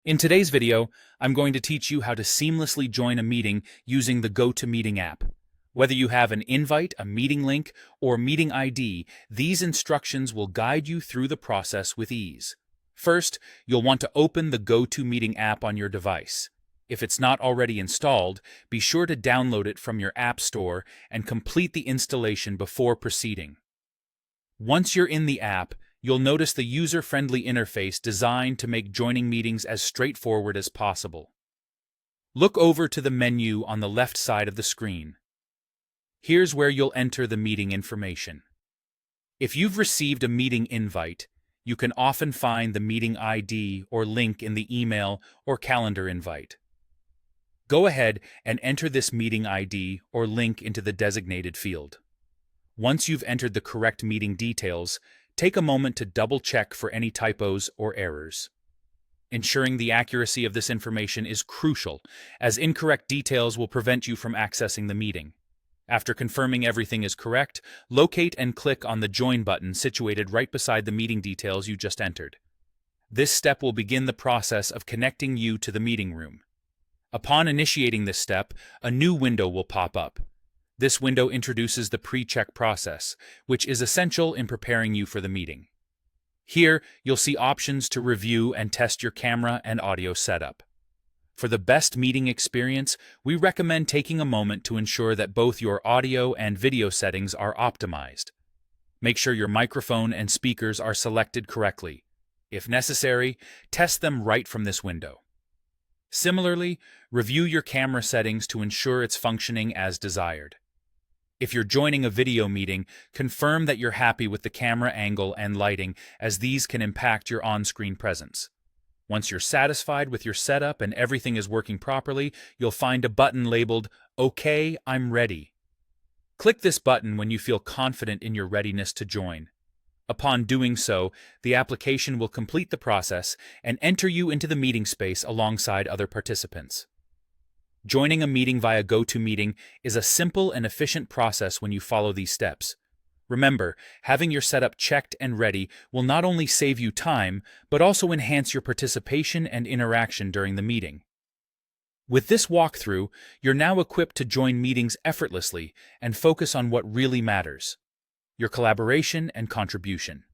In today's video, I'm going to teach you how to seamlessly join a meeting using the GoToMeeting app. Whether you have an invite, a meeting link, or meeting ID, these instructions will guide you through the process with ease. First, you'll want to open the GoToMeeting app on your device. If it's not already installed, be sure to download it from your App Store and complete the installation before proceeding. Once you're in the app, you'll notice the user-friendly interface designed to make joining meetings as straightforward as possible. Look over to the menu on the left side of the screen. Here's where you'll enter the meeting information. If you've received a meeting invite, you can often find the meeting ID or link in the email or calendar invite. Go ahead and enter this meeting ID or link into the designated field. Once you've entered the correct meeting details, take a moment to double-check for any typos or errors. Ensuring the accuracy of this information is crucial, as incorrect details will prevent you from accessing the meeting. After confirming everything is correct, locate and click on the Join button situated right beside the meeting details you just entered. This step will begin the process of connecting you to the meeting room. Upon initiating this step, a new window will pop up. This window introduces the pre-check process, which is essential in preparing you for the meeting. Here, you'll see options to review and test your camera and audio setup. For the best meeting experience, we recommend taking a moment to ensure that both your audio and video settings are optimized. Make sure your microphone and speakers are selected correctly. If necessary, test them right from this window. Similarly, review your camera settings to ensure it's functioning as desired. If you're joining a video meeting, confirm that you're happy with the camera angle and lighting, as these can impact your on-screen presence. Once you're satisfied with your setup and everything is working properly, you'll find a button labeled, "OK, I'm ready." Click this button when you feel confident in your readiness to join. Upon doing so, the application will complete the process and enter you into the meeting space alongside other participants. Joining a meeting via GoToMeeting is a simple and efficient process when you follow these steps. Remember, having your setup checked and ready will not only save you time, but also enhance your participation and interaction during the meeting. With this walkthrough, you're now equipped to join meetings effortlessly and focus on what really matters: your collaboration and contribution.